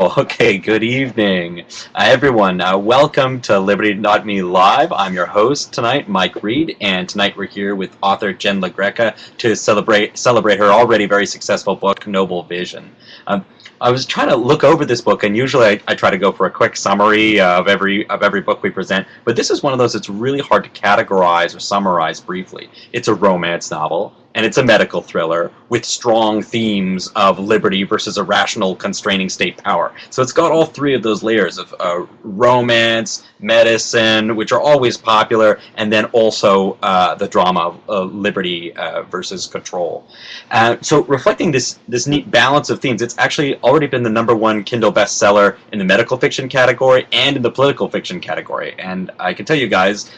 Okay, good evening, everyone. Welcome to Liberty.me Live. I'm your host tonight, Mike Reed, and tonight we're here with author Jen LaGreca to celebrate her already very successful book, Noble Vision. Um, I was trying to look over this book, and usually I try to go for a quick summary of every book we present. But this is one of those that's really hard to categorize or summarize briefly. It's a romance novel, and it's a medical thriller with strong themes of liberty versus irrational constraining state power. So it's got all three of those layers of romance, medicine, which are always popular, and then also the drama of liberty versus control. So reflecting this neat balance of themes, it's actually already been the #1 Kindle bestseller in the medical fiction category and in the political fiction category. And I can tell you guys,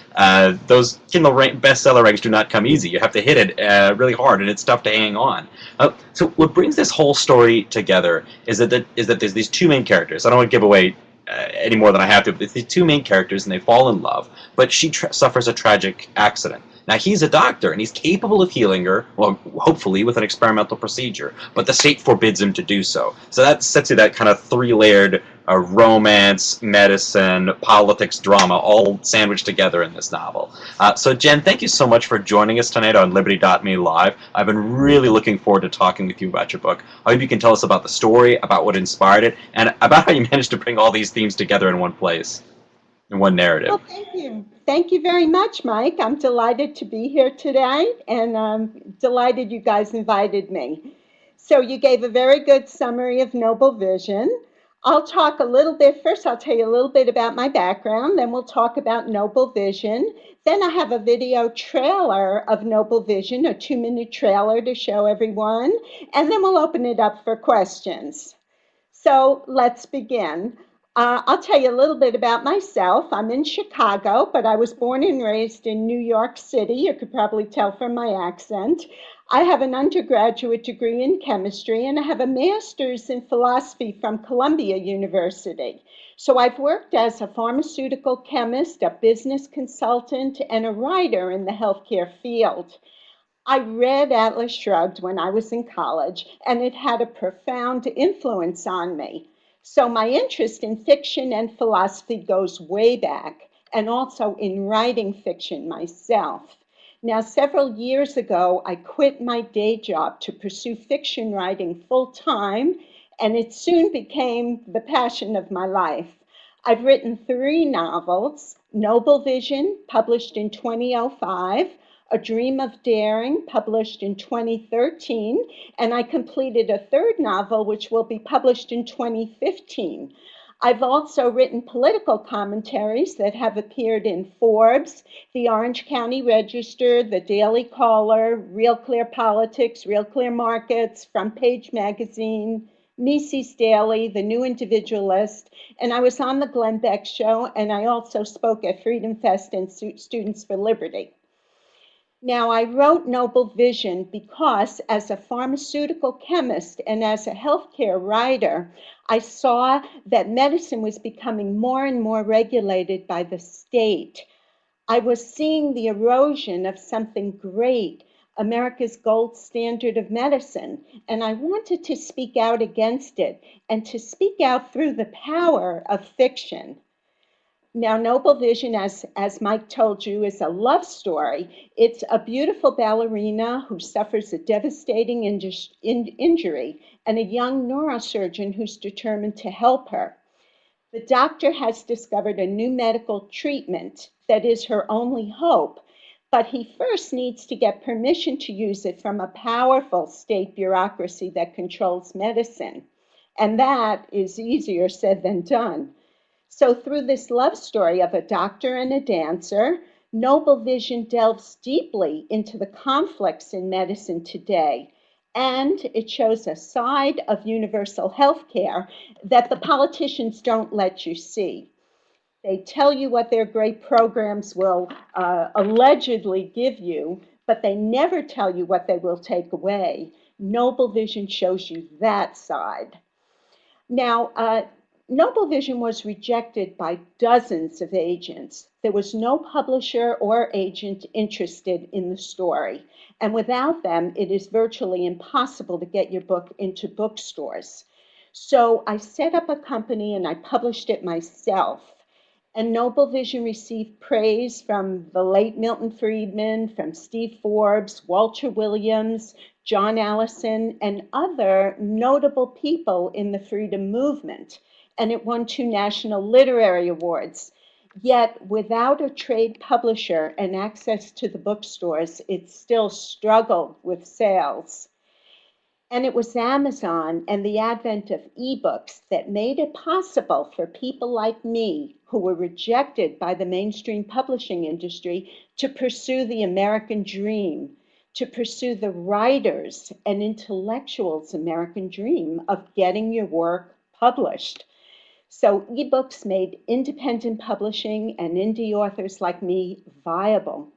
those Kindle bestseller ranks do not come easy. You have to hit it really hard, and it's tough to hang on. So what brings this whole story together is that there's these two main characters. I don't want to give away any more than I have to, but there's these two main characters, and they fall in love, but she suffers a tragic accident. Now, he's a doctor, and he's capable of healing her, well, hopefully, with an experimental procedure, but the state forbids him to do so. So that sets you that kind of three-layered romance, medicine, politics, drama, all sandwiched together in this novel. So, Jen, thank you so much for joining us tonight on Liberty.me Live. I've been really looking forward to talking with you about your book. I hope you can tell us about the story, about what inspired it, and about how you managed to bring all these themes together in one place, in one narrative. Well, thank you. Thank you very much, Mike. I'm delighted to be here today and I'm delighted you guys invited me. So, you gave a very good summary of Noble Vision. I'll talk a little bit. First, I'll tell you a little bit about my background, then we'll talk about Noble Vision. Then, I have a video trailer of Noble Vision, a 2-minute trailer to show everyone, and then we'll open it up for questions. So let's begin. I'll tell you a little bit about myself. I'm in Chicago, but I was born and raised in New York City. You could probably tell from my accent. I have an undergraduate degree in chemistry, and I have a master's in philosophy from Columbia University. So I've worked as a pharmaceutical chemist, a business consultant, and a writer in the healthcare field. I read Atlas Shrugged when I was in college, and it had a profound influence on me. So my interest in fiction and philosophy goes way back, and also in writing fiction myself. Now, several years ago, I quit my day job to pursue fiction writing full time, and it soon became the passion of my life. I've written 3 novels: Noble Vision, published in 2005, A Dream of Daring, published in 2013, and I completed a third novel, which will be published in 2015. I've also written political commentaries that have appeared in Forbes, the Orange County Register, the Daily Caller, Real Clear Politics, Real Clear Markets, Front Page Magazine, Mises Daily, The New Individualist, and I was on the Glenn Beck Show, and I also spoke at Freedom Fest and Students for Liberty. Now, I wrote Noble Vision because, as a pharmaceutical chemist and as a healthcare writer, I saw that medicine was becoming more and more regulated by the state. I was seeing the erosion of something great, America's gold standard of medicine, and I wanted to speak out against it and to speak out through the power of fiction. Now, Noble Vision, as Mike told you, is a love story. It's a beautiful ballerina who suffers a devastating injury and a young neurosurgeon who's determined to help her. The doctor has discovered a new medical treatment that is her only hope, but he first needs to get permission to use it from a powerful state bureaucracy that controls medicine. And that is easier said than done. So, through this love story of a doctor and a dancer, Noble Vision delves deeply into the conflicts in medicine today. And it shows a side of universal health care that the politicians don't let you see. They tell you what their great programs will allegedly give you, but they never tell you what they will take away. Noble Vision shows you that side. Now, Noble Vision was rejected by dozens of agents. There was no publisher or agent interested in the story. And without them, it is virtually impossible to get your book into bookstores. So I set up a company and I published it myself. And Noble Vision received praise from the late Milton Friedman, from Steve Forbes, Walter Williams, John Allison, and other notable people in the freedom movement. And it won 2 national literary awards. Yet, without a trade publisher and access to the bookstores, it still struggled with sales. And it was Amazon and the advent of ebooks that made it possible for people like me, who were rejected by the mainstream publishing industry, to pursue the American dream, to pursue the writers' and intellectuals' American dream of getting your work published. So ebooks made independent publishing and indie authors like me viable.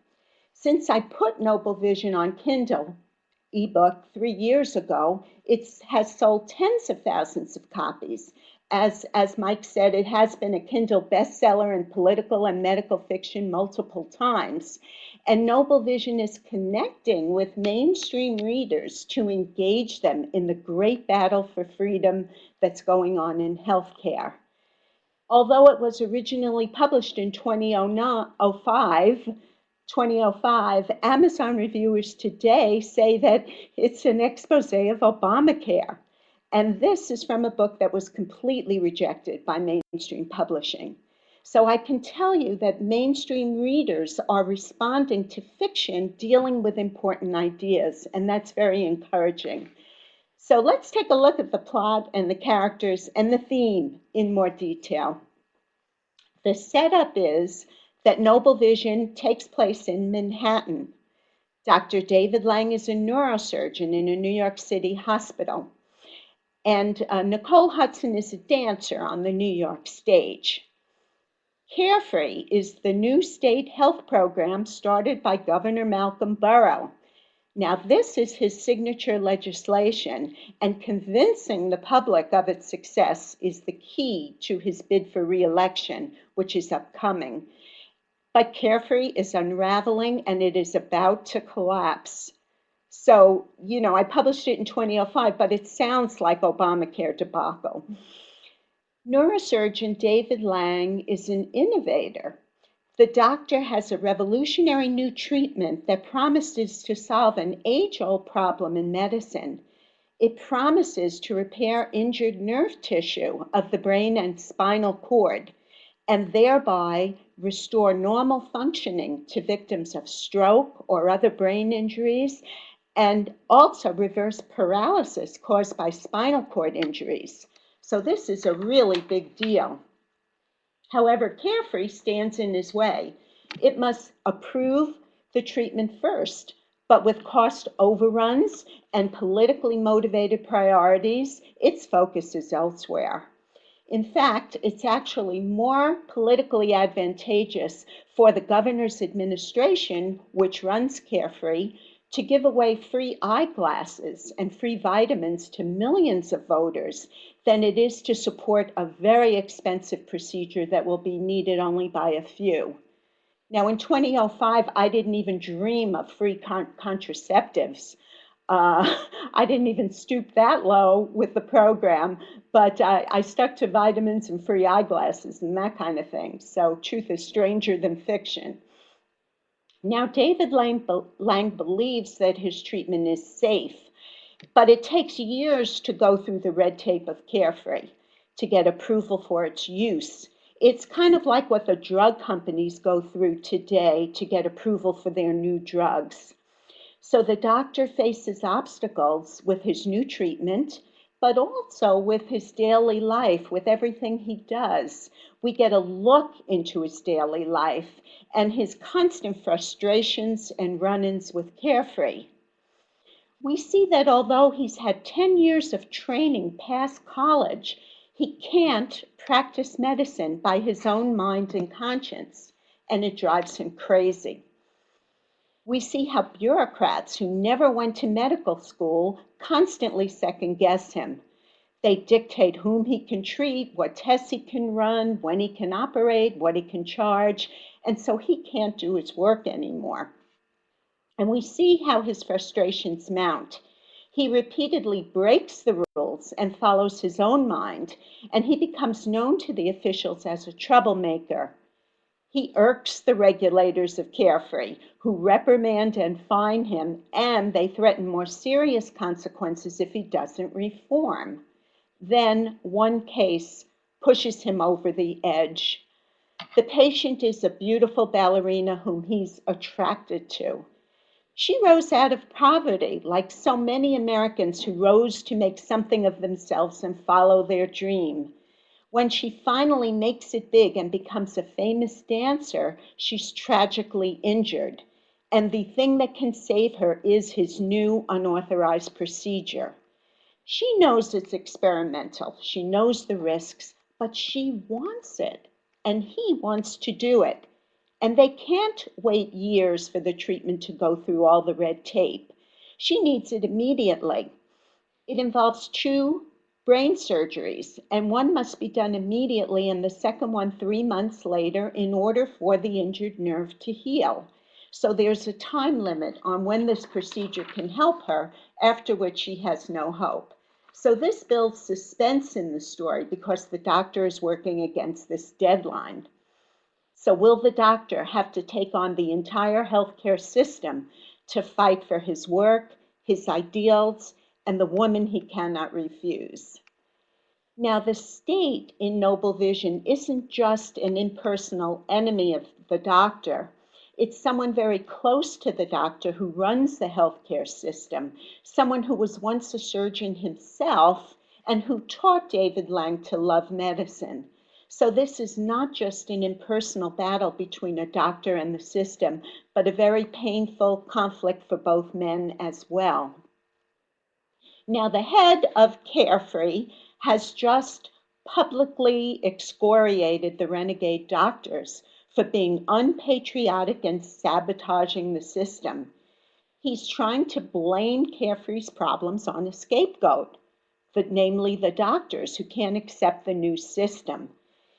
Since I put Noble Vision on Kindle ebook 3 years ago, it has sold tens of thousands of copies. As Mike said, it has been a Kindle bestseller in political and medical fiction multiple times. And Noble Vision is connecting with mainstream readers to engage them in the great battle for freedom that's going on in healthcare. Although it was originally published in 2005, Amazon reviewers today say that it's an expose of Obamacare. And this is from a book that was completely rejected by mainstream publishing. So I can tell you that mainstream readers are responding to fiction dealing with important ideas, and that's very encouraging. So let's take a look at the plot and the characters and the theme in more detail. The setup is that Noble Vision takes place in Manhattan. Dr. David Lang is a neurosurgeon in a New York City hospital. And Nicole Hudson is a dancer on the New York stage. Carefree is the new state health program started by Governor Malcolm Burrow. Now, this is his signature legislation, and convincing the public of its success is the key to his bid for re-election, which is upcoming. But Carefree is unraveling and it is about to collapse. So, I published it in 2005, but it sounds like Obamacare debacle. Neurosurgeon David Lang is an innovator. The doctor has a revolutionary new treatment that promises to solve an age-old problem in medicine. It promises to repair injured nerve tissue of the brain and spinal cord, and thereby restore normal functioning to victims of stroke or other brain injuries, and also reverse paralysis caused by spinal cord injuries. So this is a really big deal. However, Carefree stands in his way. It must approve the treatment first, but with cost overruns and politically motivated priorities, its focus is elsewhere. In fact, it's actually more politically advantageous for the governor's administration, which runs Carefree, to give away free eyeglasses and free vitamins to millions of voters than it is to support a very expensive procedure that will be needed only by a few. Now, in 2005, I didn't even dream of free contraceptives. I didn't even stoop that low with the program, but I stuck to vitamins and free eyeglasses and that kind of thing. So truth is stranger than fiction. Now, David Lang believes that his treatment is safe, but it takes years to go through the red tape of Carefree to get approval for its use. It's kind of like what the drug companies go through today to get approval for their new drugs. So the doctor faces obstacles with his new treatment, but also with his daily life, with everything he does. We get a look into his daily life and his constant frustrations and run-ins with Carefree. We see that although he's had 10 years of training past college, he can't practice medicine by his own mind and conscience, and it drives him crazy. We see how bureaucrats who never went to medical school constantly second guess him. They dictate whom he can treat, what tests he can run, when he can operate, what he can charge, and so he can't do his work anymore. And we see how his frustrations mount. He repeatedly breaks the rules and follows his own mind, and he becomes known to the officials as a troublemaker. He irks the regulators of Carefree, who reprimand and fine him, and they threaten more serious consequences if he doesn't reform. Then one case pushes him over the edge. The patient is a beautiful ballerina whom he's attracted to. She rose out of poverty, like so many Americans who rose to make something of themselves and follow their dream. When she finally makes it big and becomes a famous dancer, she's tragically injured. And the thing that can save her is his new unauthorized procedure. She knows it's experimental, she knows the risks, but she wants it, and he wants to do it. And they can't wait years for the treatment to go through all the red tape. She needs it immediately. It involves two brain surgeries, and one must be done immediately and the second one 3 months later in order for the injured nerve to heal. So there's a time limit on when this procedure can help her, after which she has no hope. So this builds suspense in the story because the doctor is working against this deadline. So will the doctor have to take on the entire healthcare system to fight for his work, his ideals, and the woman he cannot refuse? Now, the state in Noble Vision isn't just an impersonal enemy of the doctor. It's someone very close to the doctor who runs the healthcare system, someone who was once a surgeon himself and who taught David Lang to love medicine. So this is not just an impersonal battle between a doctor and the system, but a very painful conflict for both men as well. Now, the head of Carefree has just publicly excoriated the renegade doctors for being unpatriotic and sabotaging the system. He's trying to blame Carefree's problems on a scapegoat, but namely the doctors who can't accept the new system.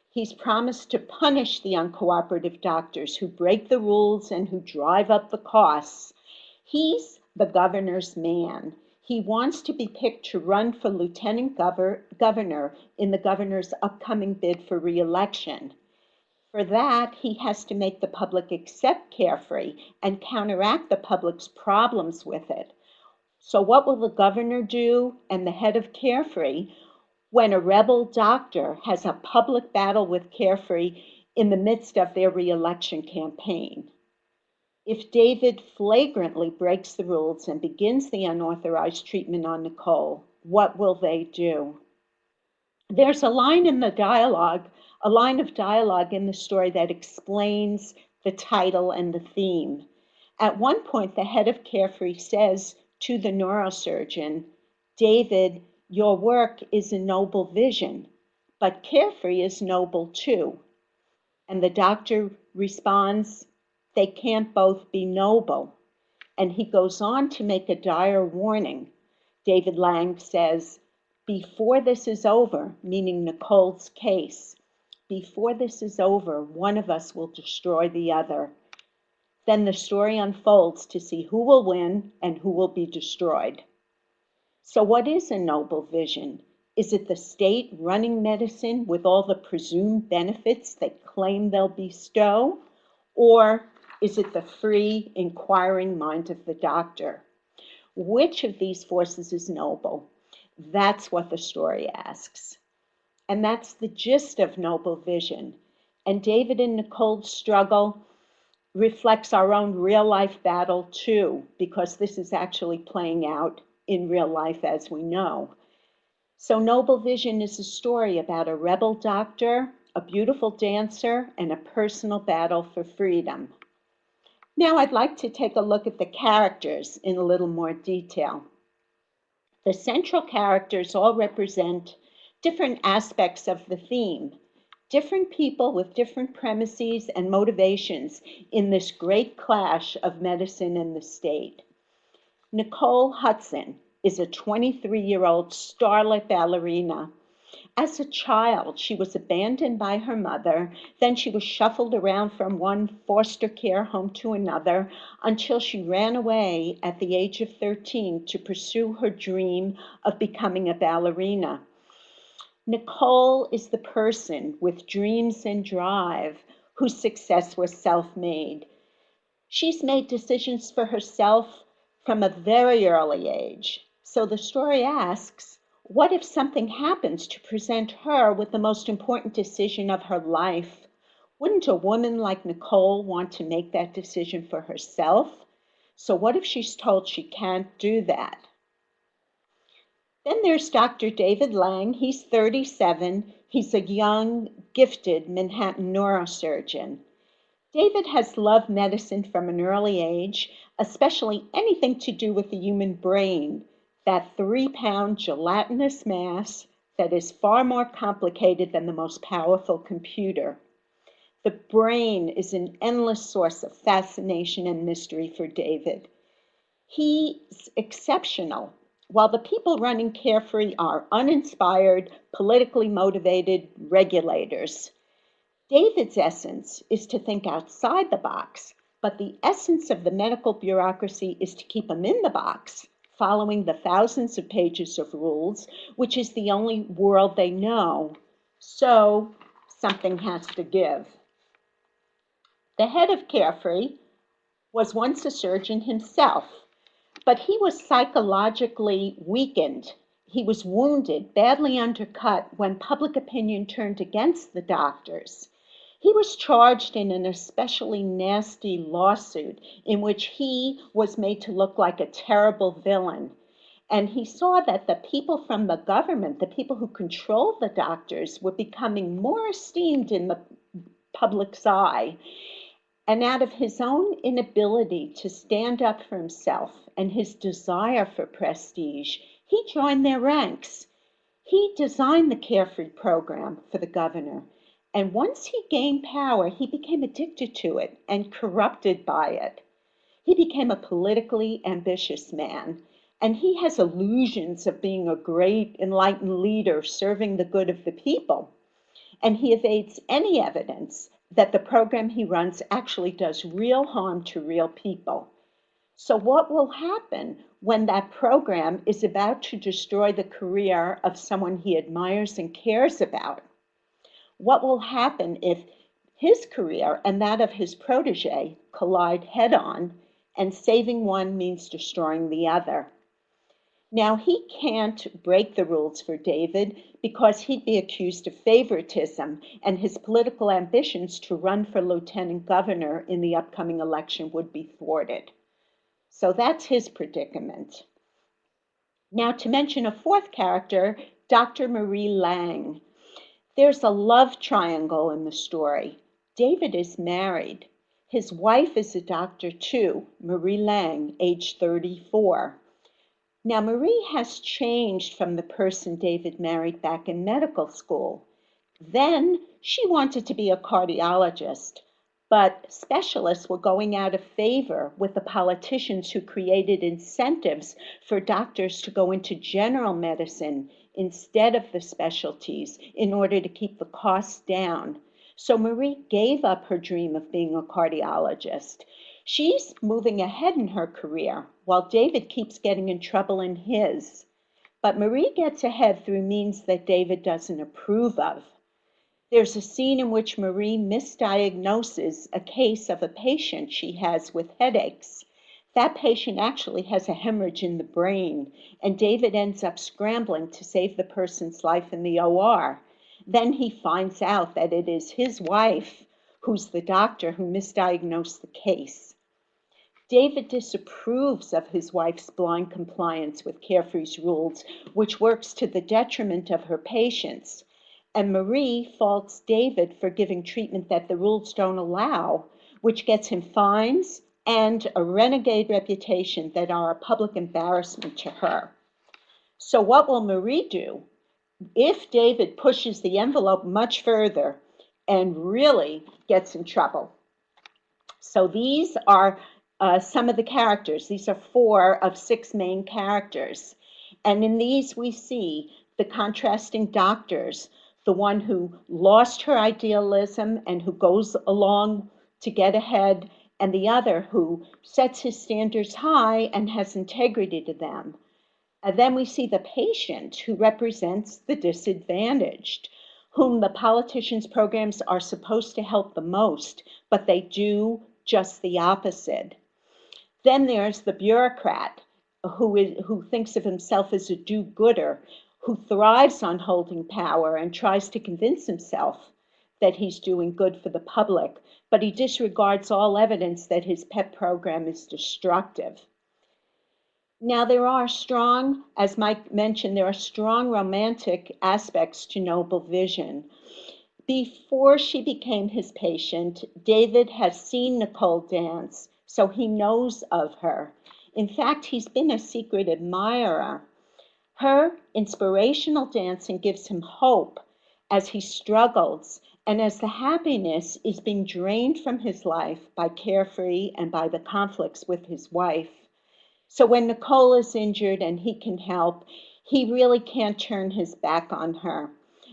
He's promised to punish the uncooperative doctors who break the rules and who drive up the costs. He's the governor's man. He wants to be picked to run for lieutenant governor in the governor's upcoming bid for re-election. For that, he has to make the public accept Carefree and counteract the public's problems with it. So what will the governor do and the head of Carefree when a rebel doctor has a public battle with Carefree in the midst of their re-election campaign? If David flagrantly breaks the rules and begins the unauthorized treatment on Nicole, what will they do? There's a line of dialogue in the story that explains the title and the theme. At one point, the head of Carefree says to the neurosurgeon, David, your work is a noble vision, but Carefree is noble too. And the doctor responds, they can't both be noble. And he goes on to make a dire warning. David Lang says, before this is over, meaning Nicole's case, before this is over, one of us will destroy the other. Then the story unfolds to see who will win and who will be destroyed. So what is a noble vision? Is it the state running medicine with all the presumed benefits they claim they'll bestow? Or is it the free, inquiring mind of the doctor? Which of these forces is noble? That's what the story asks. And that's the gist of Noble Vision. And David and Nicole's struggle reflects our own real life battle too, because this is actually playing out in real life as we know. So Noble Vision is a story about a rebel doctor, a beautiful dancer, and a personal battle for freedom. Now I'd like to take a look at the characters in a little more detail. The central characters all represent different aspects of the theme, different people with different premises and motivations in this great clash of medicine and the state. Nicole Hudson is a 23-year-old starlet ballerina, As a child, she was abandoned by her mother. Then she was shuffled around from one foster care home to another until she ran away at the age of 13 to pursue her dream of becoming a ballerina. Nicole is the person with dreams and drive whose success was self-made. She's made decisions for herself from a very early age. So the story asks, what if something happens to present her with the most important decision of her life? Wouldn't a woman like Nicole want to make that decision for herself? So what if she's told she can't do that? Then there's Dr. David Lang. He's 37. He's a young, gifted Manhattan neurosurgeon. David has loved medicine from an early age, especially anything to do with the human brain, that 3-pound gelatinous mass that is far more complicated than the most powerful computer. The brain is an endless source of fascination and mystery for David. He's exceptional. While the people running Carefree are uninspired, politically motivated regulators, David's essence is to think outside the box, but the essence of the medical bureaucracy is to keep them in the box, following the thousands of pages of rules, which is the only world they know. So something has to give. The head of Carefree was once a surgeon himself, but he was psychologically weakened. He was wounded, badly undercut when public opinion turned against the doctors. He was charged in an especially nasty lawsuit in which he was made to look like a terrible villain. And he saw that the people from the government, the people who controlled the doctors, were becoming more esteemed in the public's eye. And out of his own inability to stand up for himself and his desire for prestige, he joined their ranks. He designed the Carefree program for the governor. And once he gained power, he became addicted to it and corrupted by it. He became a politically ambitious man. And he has illusions of being a great enlightened leader serving the good of the people. And he evades any evidence that the program he runs actually does real harm to real people. So what will happen when that program is about to destroy the career of someone he admires and cares about? What will happen if his career and that of his protege collide head-on, and saving one means destroying the other? Now, he can't break the rules for David because he'd be accused of favoritism, and his political ambitions to run for lieutenant governor in the upcoming election would be thwarted. So that's his predicament. Now, to mention a fourth character, Dr. Marie Lang. There's a love triangle in the story. David is married. His wife is a doctor too, Marie Lang, age 34. Now, Marie has changed from the person David married back in medical school. Then she wanted to be a cardiologist, but specialists were going out of favor with the politicians who created incentives for doctors to go into general medicine instead of the specialties in order to keep the costs down. So Marie gave up her dream of being a cardiologist. She's moving ahead in her career while David keeps getting in trouble in his. But Marie gets ahead through means that David doesn't approve of. There's a scene in which Marie misdiagnoses a case of a patient she has with headaches. That patient actually has a hemorrhage in the brain, and David ends up scrambling to save the person's life in the OR. Then he finds out that it is his wife who's the doctor who misdiagnosed the case. David disapproves of his wife's blind compliance with Carefree's rules, which works to the detriment of her patients. And Marie faults David for giving treatment that the rules don't allow, which gets him fines and a renegade reputation that are a public embarrassment to her. So what will Marie do if David pushes the envelope much further and really gets in trouble? So these are some of the characters. These are 4 of 6 main characters. And in these we see the contrasting doctors, the one who lost her idealism and who goes along to get ahead, and the other who sets his standards high and has integrity to them. And then we see the patient who represents the disadvantaged, whom the politicians' programs are supposed to help the most, but they do just the opposite. Then there's the bureaucrat who thinks of himself as a do-gooder, who thrives on holding power and tries to convince himself that he's doing good for the public, but he disregards all evidence that his pet program is destructive. Now, there are strong, as Mike mentioned, there are strong romantic aspects to Noble Vision. Before she became his patient, David has seen Nicole dance, so he knows of her. In fact, he's been a secret admirer. Her inspirational dancing gives him hope as he struggles and as the happiness is being drained from his life by Carefree and by the conflicts with his wife. So when Nicole is injured and he can help, he really can't turn his back on her.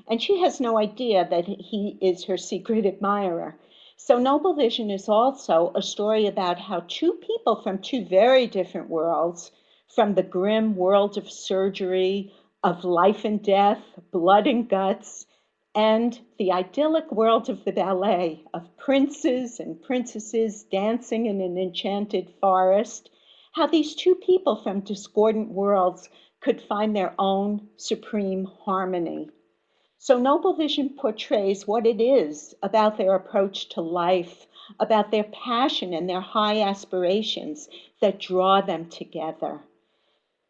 And she has no idea that he is her secret admirer. So Noble Vision is also a story about how two people from two very different worlds, from the grim world of surgery, of life and death, blood and guts, and the idyllic world of the ballet, of princes and princesses dancing in an enchanted forest, how these two people from discordant worlds could find their own supreme harmony. So Noble Vision portrays what it is about their approach to life, about their passion and their high aspirations that draw them together.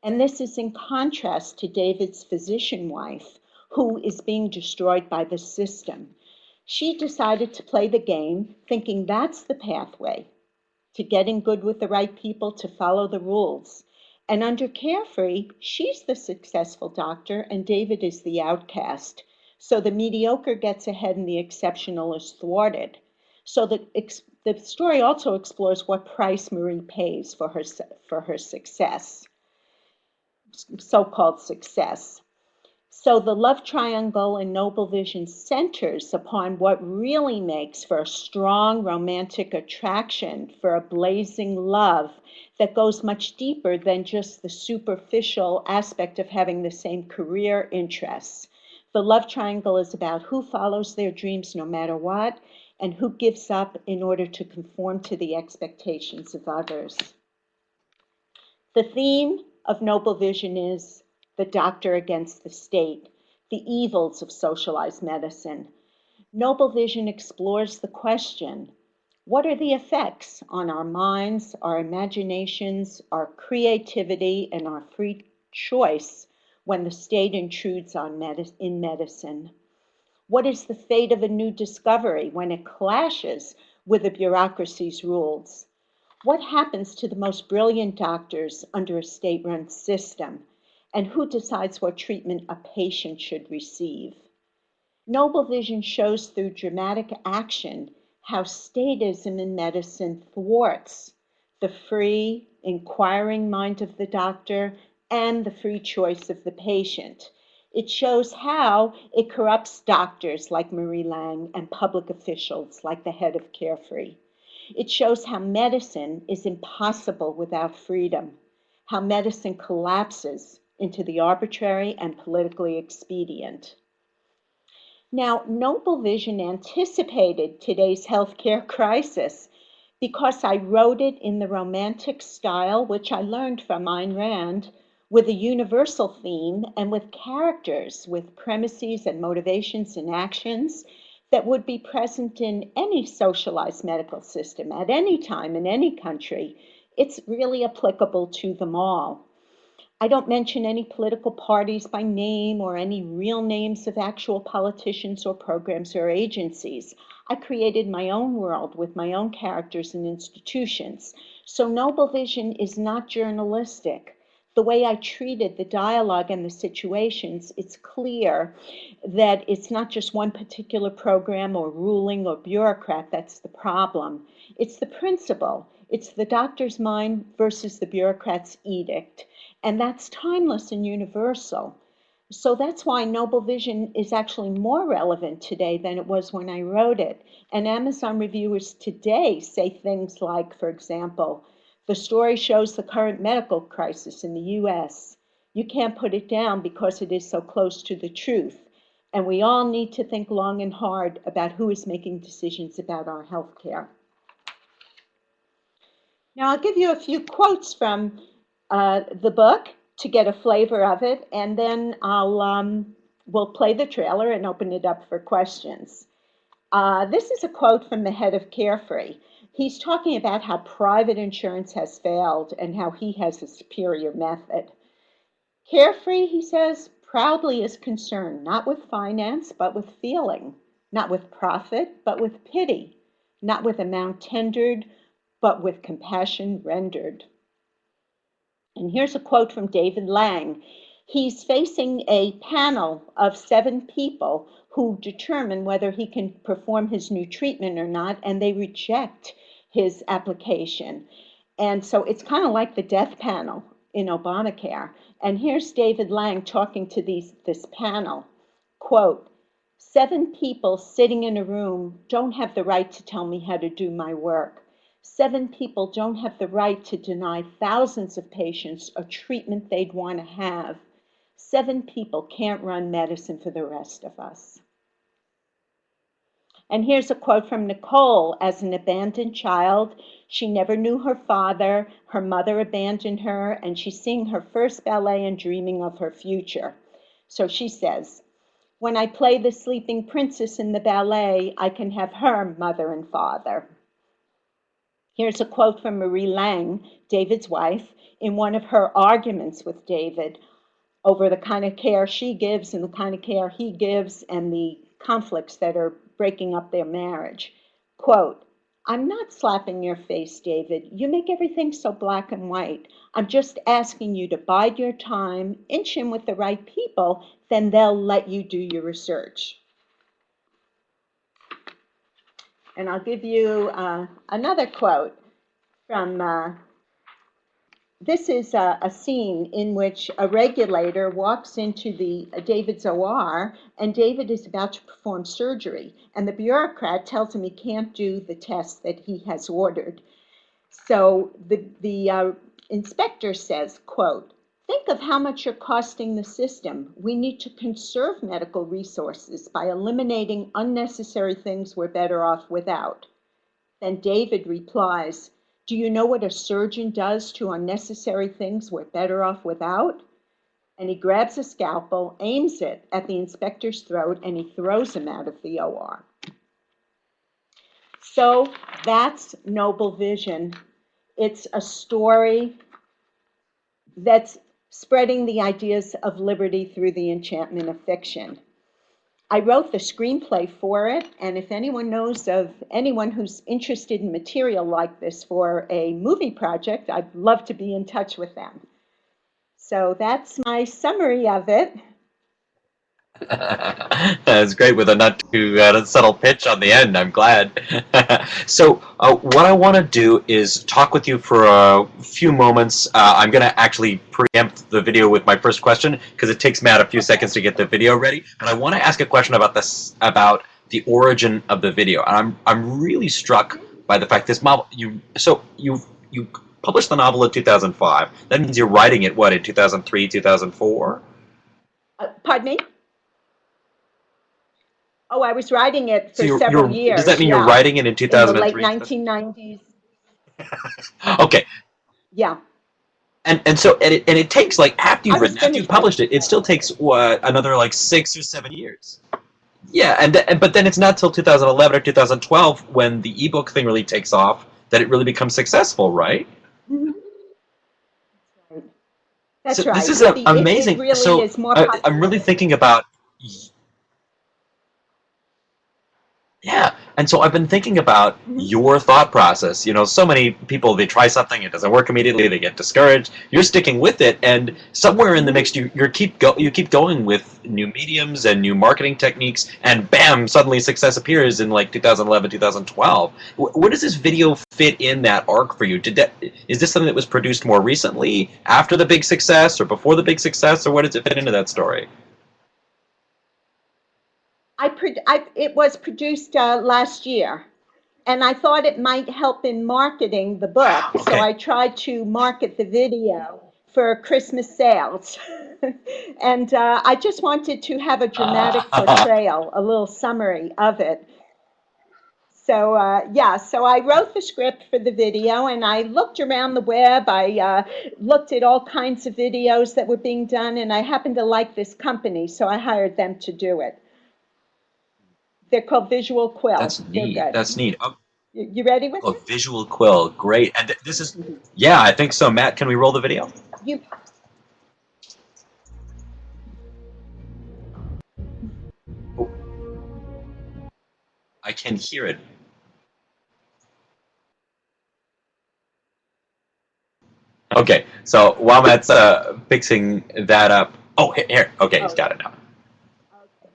And this is in contrast to David's physician wife, who is being destroyed by the system. She decided to play the game, thinking that's the pathway to getting good with the right people, to follow the rules. And under Carefree, she's the successful doctor and David is the outcast. So the mediocre gets ahead and the exceptional is thwarted. So the story also explores what price Marie pays for her success, so-called success. So the love triangle in Noble Vision centers upon what really makes for a strong romantic attraction, for a blazing love that goes much deeper than just the superficial aspect of having the same career interests. The love triangle is about who follows their dreams no matter what, and who gives up in order to conform to the expectations of others. The theme of Noble Vision is the doctor against the state, the evils of socialized medicine. Noble Vision explores the question, what are the effects on our minds, our imaginations, our creativity, and our free choice when the state intrudes in medicine? What is the fate of a new discovery when it clashes with the bureaucracy's rules? What happens to the most brilliant doctors under a state-run system? And who decides what treatment a patient should receive? Noble Vision shows through dramatic action how statism in medicine thwarts the free, inquiring mind of the doctor and the free choice of the patient. It shows how it corrupts doctors like Marie Lang and public officials like the head of Carefree. It shows how medicine is impossible without freedom, how medicine collapses into the arbitrary and politically expedient. Now, Noble Vision anticipated today's healthcare crisis because I wrote it in the romantic style, which I learned from Ayn Rand, with a universal theme and with characters, with premises and motivations and actions that would be present in any socialized medical system at any time in any country. It's really applicable to them all. I don't mention any political parties by name or any real names of actual politicians or programs or agencies. I created my own world with my own characters and institutions. So Noble Vision is not journalistic. The way I treated the dialogue and the situations, it's clear that it's not just one particular program or ruling or bureaucrat that's the problem. It's the principle. It's the doctor's mind versus the bureaucrat's edict. And that's timeless and universal. So that's why Noble Vision is actually more relevant today than it was when I wrote it. And Amazon reviewers today say things like, for example, the story shows the current medical crisis in the US. You can't put it down because it is so close to the truth. And we all need to think long and hard about who is making decisions about our health care. Now, I'll give you a few quotes from the book to get a flavor of it, and then we'll play the trailer and open it up for questions. This is a quote from the head of Carefree. He's talking about how private insurance has failed and how he has a superior method. Carefree, he says, proudly is concerned not with finance, but with feeling, not with profit, but with pity, not with amount tendered, but with compassion rendered. And here's a quote from David Lang. He's facing a panel of 7 people who determine whether he can perform his new treatment or not, and they reject his application. And so it's kind of like the death panel in Obamacare. And here's David Lang talking to this panel. Quote, 7 people sitting in a room don't have the right to tell me how to do my work. 7 people don't have the right to deny thousands of patients a treatment they'd want to have. 7 people can't run medicine for the rest of us. And here's a quote from Nicole. As an abandoned child, she never knew her father, her mother abandoned her, and she's seeing her first ballet and dreaming of her future. So she says, when I play the sleeping princess in the ballet, I can have her mother and father. Here's a quote from Marie Lang, David's wife, in one of her arguments with David over the kind of care she gives and the kind of care he gives and the conflicts that are breaking up their marriage. Quote, I'm not slapping your face, David. You make everything so black and white. I'm just asking you to bide your time, inch in with the right people, then they'll let you do your research. And I'll give you another quote from, this is a scene in which a regulator walks into David's OR, and David is about to perform surgery, and the bureaucrat tells him he can't do the test that he has ordered. So the inspector says, quote, think of how much you're costing the system. We need to conserve medical resources by eliminating unnecessary things we're better off without. Then David replies, do you know what a surgeon does to unnecessary things we're better off without? And he grabs a scalpel, aims it at the inspector's throat, and he throws him out of the OR. So that's Noble Vision. It's a story that's spreading the ideas of liberty through the enchantment of fiction. I wrote the screenplay for it, and if anyone knows of anyone who's interested in material like this for a movie project, I'd love to be in touch with them. So that's my summary of it. That's great with a not too subtle pitch on the end. I'm glad. So what I want to do is talk with you for a few moments. I'm going to actually preempt the video with my first question because it takes Matt a few seconds to get the video ready. But I want to ask a question about this, about the origin of the video. And I'm really struck by the fact this novel you published the novel in 2005. That means you're writing it what in 2003, 2004? Pardon me? Oh, I was writing it for several years. Does that mean you're writing it in 2003? In the late 1990s. Okay. Yeah. And so it takes like after you've published it, it still takes another like 6 or 7 years. Yeah, but then it's not till 2011 or 2012 when the ebook thing really takes off that it really becomes successful, right? Mm-hmm. That's so right. This is amazing. It really is more I'm really thinking about. Yeah, and so I've been thinking about your thought process. You know, so many people, they try something, it doesn't work immediately, they get discouraged. You're sticking with it, and somewhere in the mix, you keep going with new mediums and new marketing techniques, and bam, suddenly success appears in like 2011, 2012. Where does this video fit in that arc for you? Is this something that was produced more recently, after the big success, or before the big success, or where does it fit into that story? It was produced last year, and I thought it might help in marketing the book. So Okay. I tried to market the video for Christmas sales. And I just wanted to have a dramatic Uh, portrayal, a little summary of it. So yeah, so I wrote the script for the video, and I looked around the web. I looked at all kinds of videos that were being done, and I happened to like this company, so I hired them to do it. They're called Visual Quill. that's They're neat. good. That's neat. You ready with Oh, it? visual quill. Great. And this is, yeah, I think so. Matt, can we roll the video? You Oh, I can hear it. Okay. So while Matt's fixing that up. Oh, here. Okay, he's oh, got it now. okay.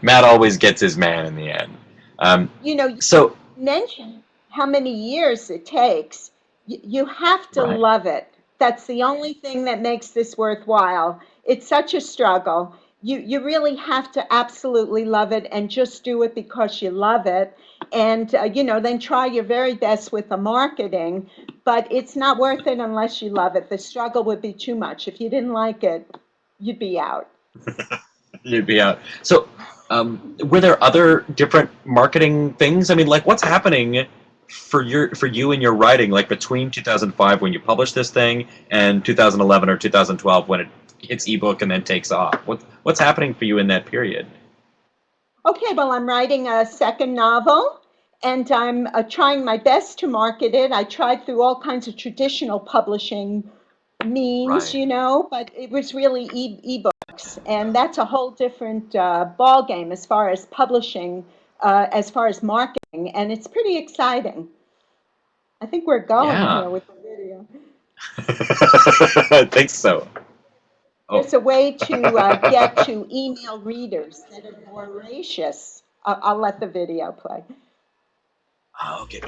Matt always gets his man in the end. Um, You know, you so, mentioned how many years it takes. You have to right. love it. That's the only thing that makes this worthwhile. It's such a struggle. You really have to absolutely love it and just do it because you love it. And, then try your very best with the marketing. But it's not worth it unless you love it. The struggle would be too much. If you didn't like it, you'd be out. You'd be out. So, were there other different marketing things? I mean, like, what's happening for you and your writing, like between 2005 when you published this thing and 2011 or 2012 when it hits ebook and then takes off? What's happening for you in that period? Okay, well, I'm writing a second novel, and I'm trying my best to market it. I tried through all kinds of traditional publishing means, Right. but it was really ebooks, and that's a whole different ball game as far as publishing, as far as marketing, and it's pretty exciting. I think we're going Yeah. here with the video. I think so. Oh, There's a way to get to email readers that are voracious. I'll let the video play. okay.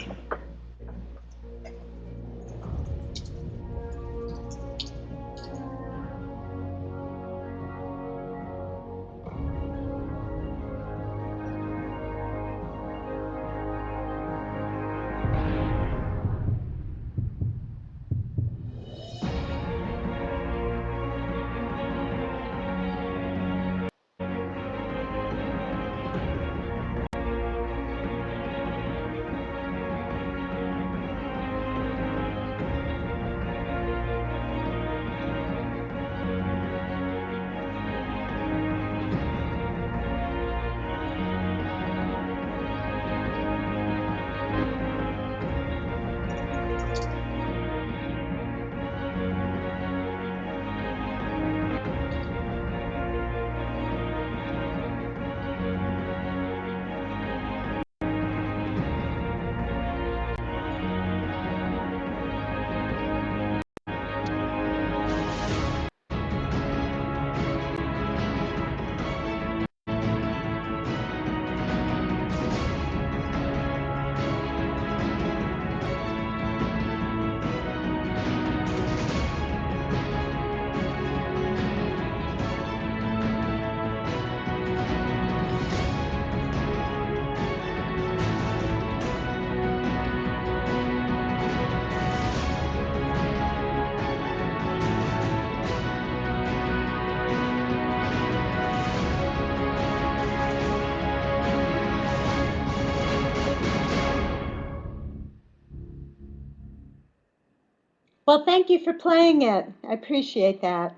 Well, thank you for playing it. I appreciate that.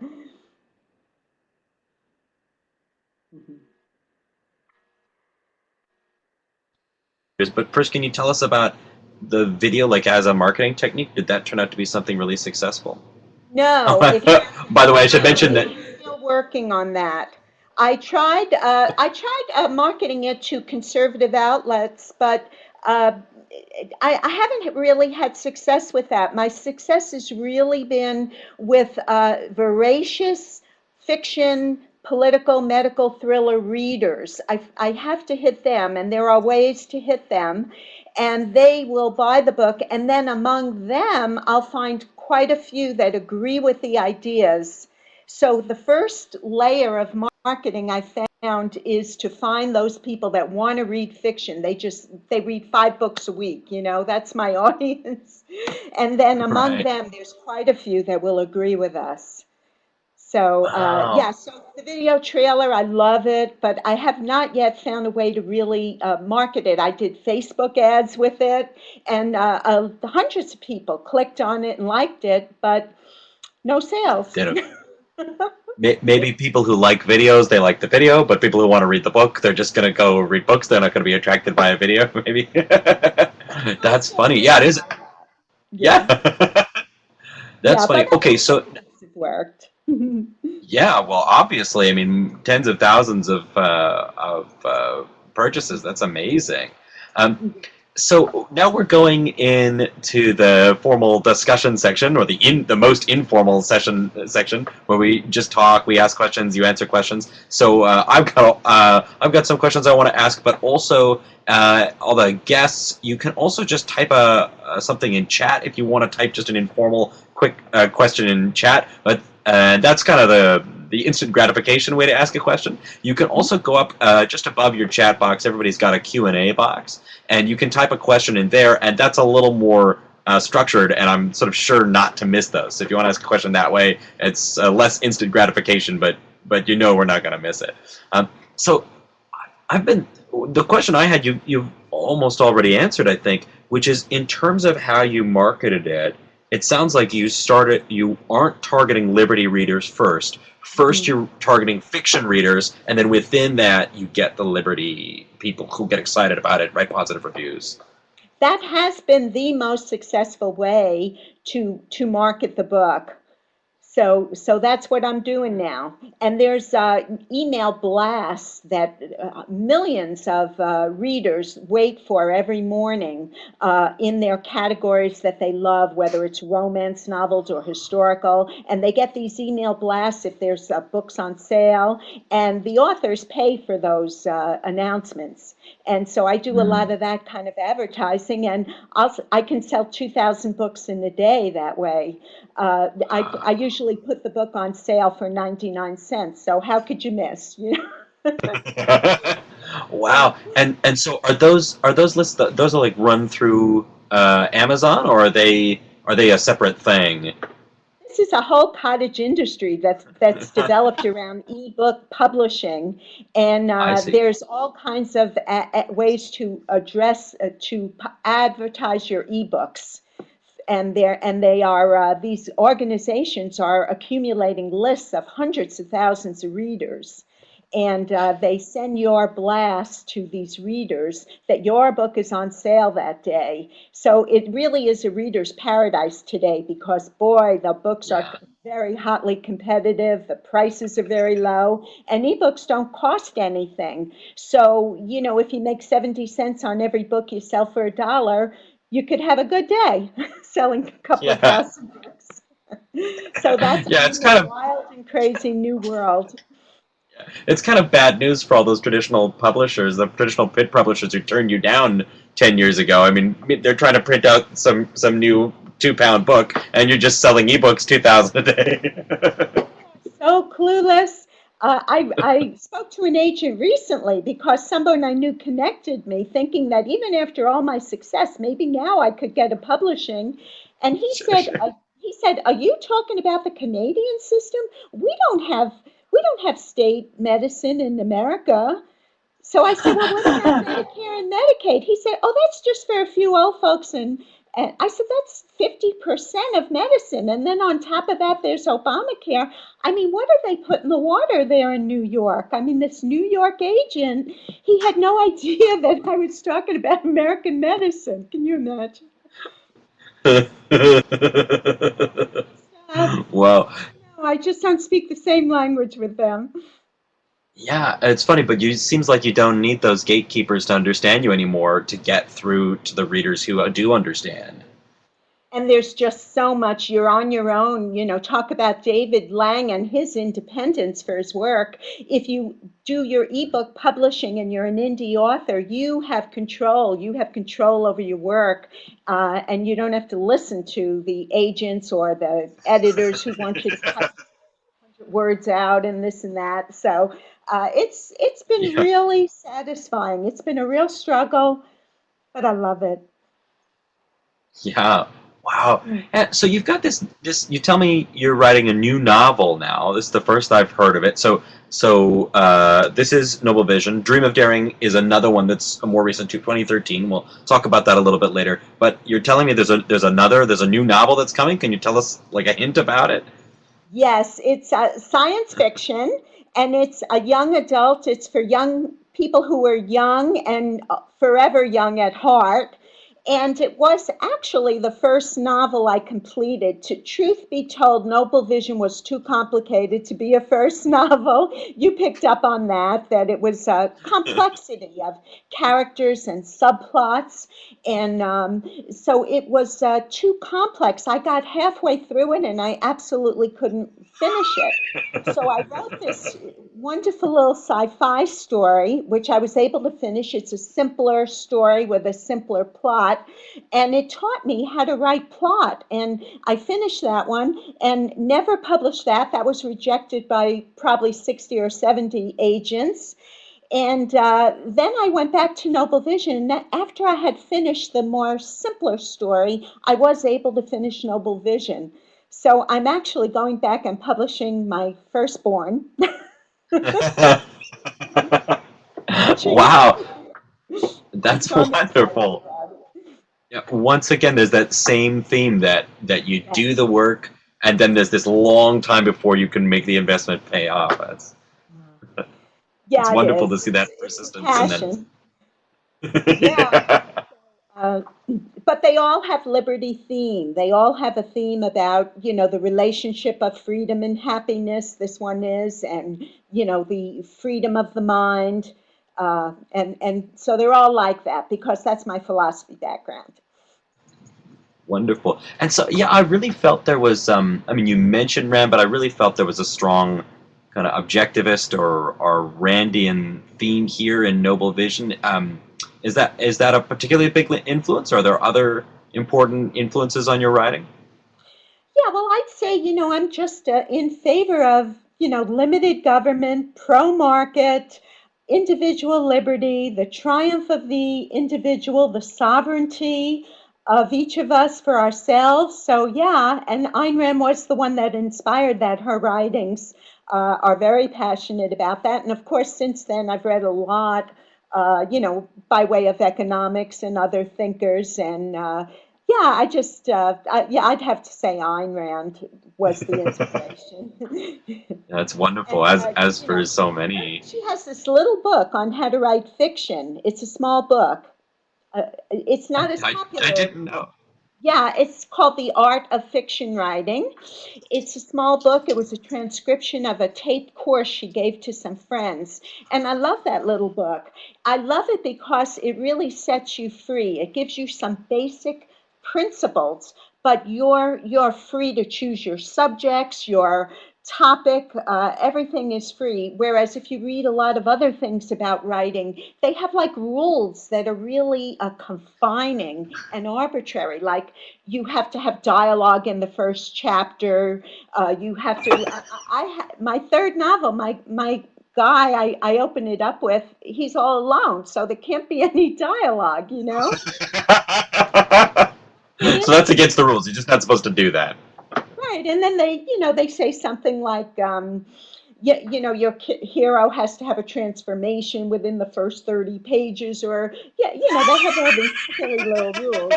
Mhm. But first, can you tell us about the video, like as a marketing technique? Did that turn out to be something really successful? No, it By the way, I should mention that. I'm still working on that. I tried marketing it to conservative outlets, but I haven't really had success with that. My success has really been with voracious fiction, political, medical thriller readers. I have to hit them, and there are ways to hit them, and they will buy the book. And then among them, I'll find quite a few that agree with the ideas. So the first layer of marketing I found is to find those people that want to read fiction. They read 5 books a week, that's my audience. And then among Right. them, there's quite a few that will agree with us. So Wow. yeah, so the video trailer, I love it, but I have not yet found a way to really market it. I did Facebook ads with it, and hundreds of people clicked on it and liked it, but no sales. Did maybe people who like videos, they like the video, but people who want to read the book, they're just going to go read books. They're not going to be attracted by a video, maybe. That's funny. Yeah, it is. Yeah, Yeah. That's yeah, but funny. Okay, so it worked. yeah, well, obviously, I mean, tens of thousands of purchases. That's amazing. Um, So now we're going into the formal discussion section, or the most informal section where we just talk, we ask questions, you answer questions. So I've got some questions I want to ask, but also all the guests, you can also just type something in chat if you want to type just an informal quick question in chat. But that's kind of the instant gratification way to ask a question. You can also go up just above your chat box. Everybody's got a Q&A box, and you can type a question in there, and that's a little more structured, and I'm sort of sure not to miss those. So if you want to ask a question that way, it's less instant gratification, but we're not going to miss it. So the question I had, you've almost already answered, I think, which is in terms of how you marketed it. It sounds like you aren't targeting Liberty readers first. First, Mhm. you're targeting fiction readers, and then within that, you get the Liberty people who get excited about it, write positive reviews. That has been the most successful way to market the book. So that's what I'm doing now. And there's email blasts that millions of readers wait for every morning in their categories that they love, whether it's romance novels or historical. And they get these email blasts if there's books on sale, and the authors pay for those announcements. And so I do a lot Mm. of that kind of advertising, and I can sell 2,000 books in a day that way. I usually put the book on sale for 99 cents. So how could you miss? Wow. And so are those lists, those are like run through Amazon, or are they a separate thing? This is a whole cottage industry that's developed around ebook publishing, and I see. there's all kinds of ways to address advertise your ebooks. And these organizations are accumulating lists of hundreds of thousands of readers, and they send your blast to these readers that your book is on sale that day. So it really is a reader's paradise today, because boy, the books are Yeah. very hotly competitive, the prices are very low, and ebooks don't cost anything. So if you make 70 cents on every book you sell for $1, you could have a good day selling a couple of Yeah. thousand books. So that's, Yeah, I'm it's in a kind of wild and crazy new world. it's kind of bad news for all those traditional publishers, the traditional print publishers who turned you down 10 years ago. I mean, they're trying to print out some new 2 pound book, and you're just selling ebooks 2,000 a day. So clueless. I spoke to an agent recently because someone I knew connected me, thinking that even after all my success, maybe now I could get a publishing. And Sure, sure. he said, "Are you talking about the Canadian system? We don't have state medicine in America." So I said, "Well, what about Medicare and Medicaid?" He said, "Oh, that's just for a few old folks." And I said, "That's 50% of medicine. And then on top of that, there's Obamacare." I mean, what are they put in the water there in New York? I mean, this New York agent, he had no idea that I was talking about American medicine. Can you imagine? Uh, Well, no, I just don't speak the same language with them. Yeah, it's funny, but it seems like you don't need those gatekeepers to understand you anymore to get through to the readers who do understand. And there's just so much. You're on your own. Talk about David Lang and his independence for his work. If you do your ebook publishing and you're an indie author, you have control. You have control over your work, and you don't have to listen to the agents or the editors who want to cut words out and this and that. So it's been Yeah. really satisfying. It's been a real struggle, but I love it. Yeah. Wow. Mm. And so you've got this you tell me you're writing a new novel now. This is the first I've heard of it. So this is Noble Vision. Dream of Daring is another one that's a more recent to 2013. We'll talk about that a little bit later. But you're telling me there's a new novel that's coming. Can you tell us like a hint about it? Yes, it's science fiction, and it's a young adult. It's for young people who are young and forever young at heart. And it was actually the first novel I completed. To truth be told, Noble Vision was too complicated to be a first novel. You picked up on that it was a complexity of characters and subplots. And so it was too complex. I got halfway through it and I absolutely couldn't finish it. So I wrote this wonderful little sci-fi story, which I was able to finish. It's a simpler story with a simpler plot, and it taught me how to write plot. And I finished that one and never published that. That was rejected by probably 60 or 70 agents. And then I went back to Noble Vision. And after I had finished the more simpler story, I was able to finish Noble Vision. So I'm actually going back and publishing my firstborn. Wow, that's So I'm excited wonderful. about it. Yeah, once again, there's that same theme that you do Yes. the work, and then there's this long time before you can make the investment pay off. It's Yeah, it wonderful is. to see that It's a persistence, and then passion. Yeah. Uh, but they all have liberty theme. They all have a theme about, the relationship of freedom and happiness. This one is, and the freedom of the mind. And so they're all like that because that's my philosophy background. wonderful. And so, yeah, I really felt there was. I mean, you mentioned Rand, but I really felt there was a strong kind of objectivist or Randian theme here in Noble Vision. Is that a particularly big influence? Or are there other important influences on your writing? Yeah, well, I'd say, I'm just in favor of, limited government, pro market, individual liberty, the triumph of the individual, the sovereignty of each of us for ourselves. So, yeah, and Ayn Rand was the one that inspired that. Her writings are very passionate about that. And of course, since then, I've read a lot, by way of economics and other thinkers. And yeah, yeah, I'd have to say Ayn Rand was the inspiration. That's wonderful, And as for so many. she has this little book on how to write fiction. It's a small book. It's not as I popular. didn't know. Yeah, it's called The Art of Fiction Writing. It's a small book. It was a transcription of a taped course she gave to some friends. And I love that little book. I love it because it really sets you free. It gives you some basic principles, but you're free to choose your subjects, your topic, everything is free. Whereas if you read a lot of other things about writing, they have like rules that are really confining and arbitrary. Like you have to have dialogue in the first chapter. You have to. My third novel, my guy I open it up with, he's all alone, so there can't be any dialogue. And then So that's against the rules. You're just not supposed to do that. right, and then they say something like, your hero has to have a transformation within the first 30 pages, or yeah, they have all these silly little rules.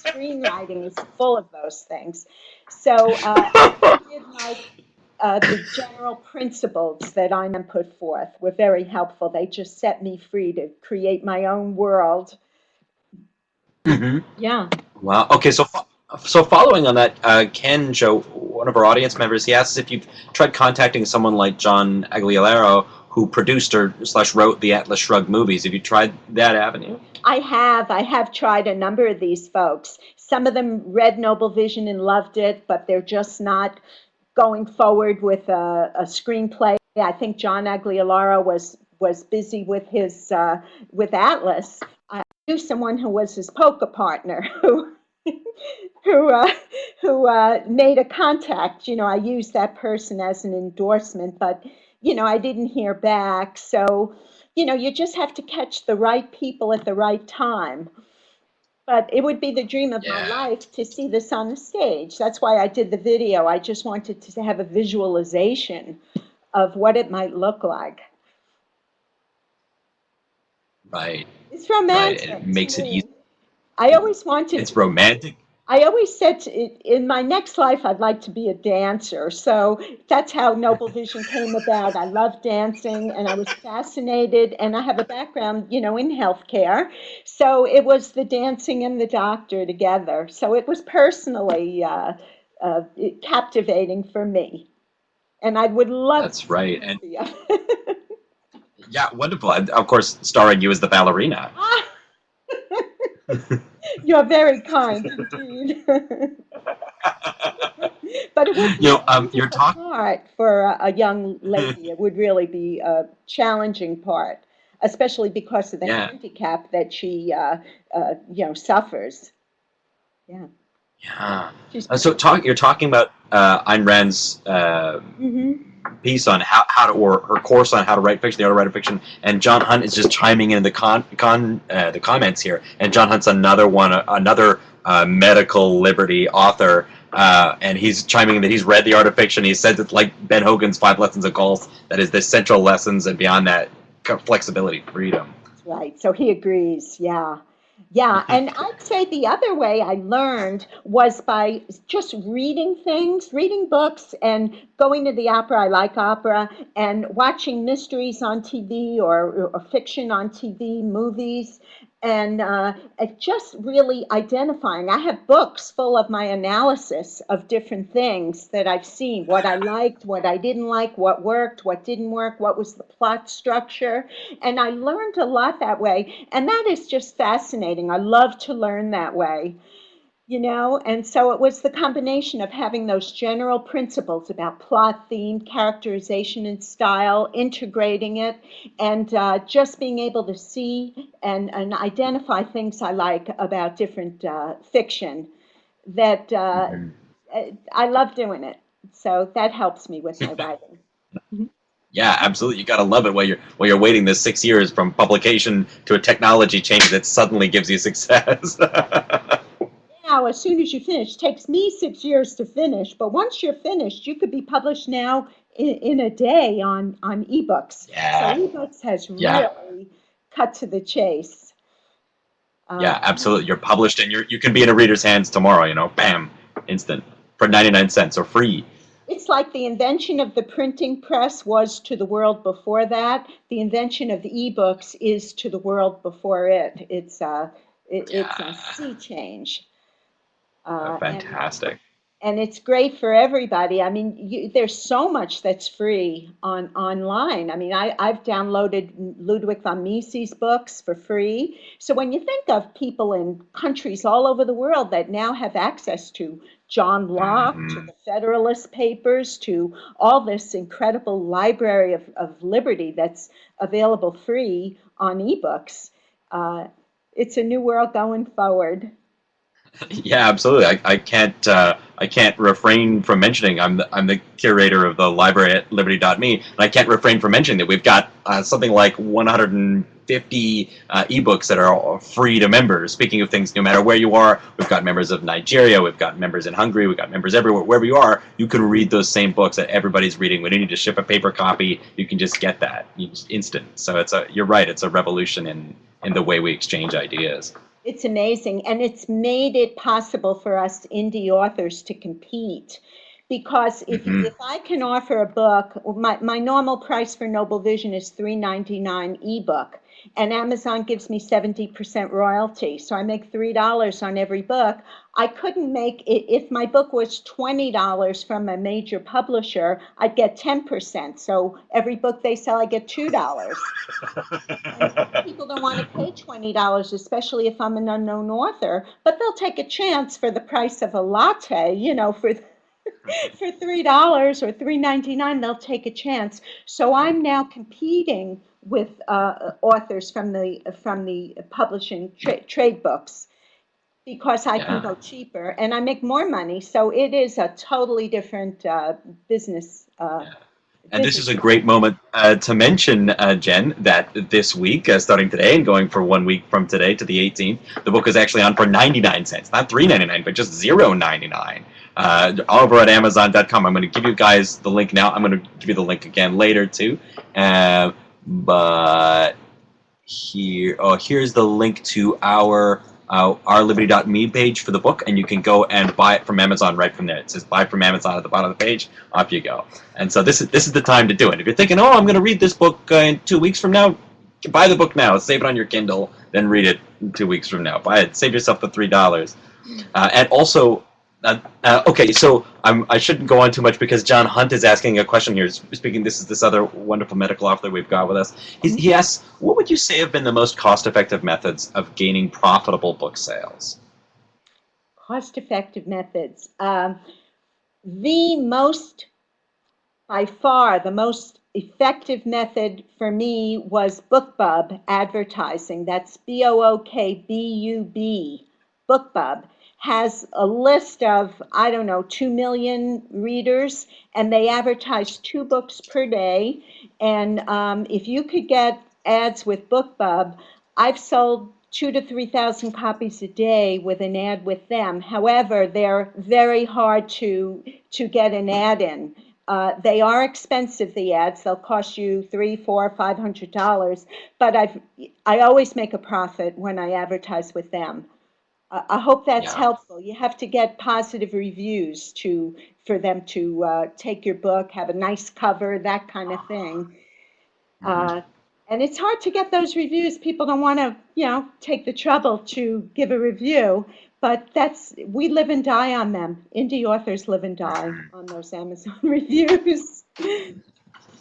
Screenwriting is full of those things. So I did like the general principles that Einstein put forth were very helpful. They just set me free to create my own world. Hmm. Yeah. Wow. Okay. So following on that, Ken Joe, one of our audience members, he asks if you've tried contacting someone like John Aguilera, who produced or slash wrote the Atlas Shrugged movies. Have you tried that avenue? I have. I have tried a number of these folks. Some of them read Noble Vision and loved it, but they're just not going forward with a screenplay. I think John Aguilar was busy with his with Atlas. I knew someone who was his poker partner who who uh, who made a contact. I used that person as an endorsement, but I didn't hear back. So you just have to catch the right people at the right time. But it would be the dream of my Yeah, life to see this on the stage. That's why I did the video. I just wanted to have a visualization of what it might look like. right, It's right. And it romantic to makes it easy. me. I always wanted It's romantic. I always said in my next life, I'd like to be a dancer. So that's how Noble Vision came about. I love dancing and I was fascinated, and I have a background, in healthcare. So it was the dancing and the doctor together. So it was personally captivating for me. And I would love to That's see right. a And movie of yeah, wonderful. And of course, starring you as the ballerina. Ah, you're very kind indeed. But it would be a You're wonderful talking. part for a young lady. It would really be a challenging part, especially because of the Yeah, handicap that she, suffers. Yeah, yeah. she's You're talking about Ayn Rand's hmm piece on how to, or her course on how to write fiction, the art of writing fiction, and John Hunt is just chiming in the comments here. And John Hunt's another medical liberty author, and he's chiming in that he's read the art of fiction. He says it's like Ben Hogan's Five Lessons of Golf, that is the central lessons, and beyond that, flexibility, freedom. right. So he agrees. Yeah. Yeah. And I'd say the other way I learned was by just reading things, reading books, and going to the opera. I like opera, and watching mysteries on TV or fiction on TV, movies, and just really identifying. I have books full of my analysis of different things that I've seen, what I liked, what I didn't like, what worked, what didn't work, what was the plot structure. And I learned a lot that way. And that is just fascinating. I love to learn that way. And so it was the combination of having those general principles about plot, theme, characterization, and style, integrating it, and just being able to see and identify things I like about different fiction that Mhm. I love doing it. So that helps me with my writing. Mhm. Yeah, absolutely. You got to love it while you're waiting this 6 years from publication to a technology change that suddenly gives you success. Now, as soon as you finish, it takes me 6 years to finish, but once you're finished, you could be published now in a day on ebooks. So Yeah, ebooks has yeah, really cut to the chase. yeah, And absolutely. You're published and you can be in a reader's hands tomorrow. Bam, instant for 99 cents or free. it's like the invention of the printing press was to the world before that. The invention of the ebooks is to the world before it. It's a Yeah, sea change. And fantastic. and it's great for everybody. I mean, there's so much that's free online. I mean, I've downloaded Ludwig von Mises books for free. So when you think of people in countries all over the world that now have access to John Locke, to Hmm. the Federalist Papers, to all this incredible library of liberty that's available free on ebooks, uh, it's a new world going forward. Yeah, absolutely. I can't refrain from mentioning I'm the curator of the library at Liberty.me, and I can't refrain from mentioning that we've got something like 150 ebooks that are all free to members. Speaking of things, no matter where you are, we've got members of Nigeria, we've got members in Hungary, we've got members everywhere. Wherever you are, you can read those same books that everybody's reading. We don't need to ship a paper copy. You can just get that. Instant. So you're right. It's a revolution in the way we exchange ideas. It's amazing, and it's made it possible for us indie authors to compete Because Hmm. if I can offer a book, my normal price for Noble Vision is $3.99 ebook, and Amazon gives me 70% royalty, so I make $3 on every book. I couldn't make it if my book was $20 from a major publisher. I'd get 10%. So every book they sell, I get $2. And people don't want to pay $20, especially if I'm an unknown author, but they'll take a chance for the price of a latte, for $3 or $3.99, they'll take a chance. So I'm now competing with authors from the publishing trade books because I can Yeah. go cheaper and I make more money. So it is a totally different business And this is business a model. great moment to mention, Jen, that this week, starting today and going for 1 week from today to the 18th, the book is actually on for 99 cents, not $3.99, but just $0.99. Over at Amazon.com. I'm going to give you guys the link now. I'm going to give you the link again later too. But here's the link to our Liberty.me page for the book, and you can go and buy it from Amazon right from there. It says buy from Amazon at the bottom of the page. Off you go. And so this is the time to do it. If you're thinking, oh, I'm going to read this book in 2 weeks from now, buy the book now. Save it on your Kindle, then read it 2 weeks from now. Buy it. Save yourself the $3. And also, okay, so I shouldn't go on too much because John Hunt is asking a question here. Speaking, this is this other wonderful medical author we've got with us. He asks, what would you say have been the most cost-effective methods of gaining profitable book sales? Cost-effective methods. The most, by far, the most effective method for me was BookBub advertising. That's BOOKBUB. BookBub has a list of, I don't know, 2 million readers, and they advertise 2 books per day. And if you could get ads with BookBub, I've sold 2 to 3 thousand copies a day with an ad with them. However, they're very hard to get an ad in. They are expensive, the ads. They'll cost you $300, $400, $500, but I always make a profit when I advertise with them. I hope that's Yeah. helpful. You have to get positive reviews for them to take your book, have a nice cover, that kind of thing. Mhm. Uh, and it's hard to get those reviews. People don't want to, take the trouble to give a review, but we live and die on them. Indie authors live and die on those Amazon reviews.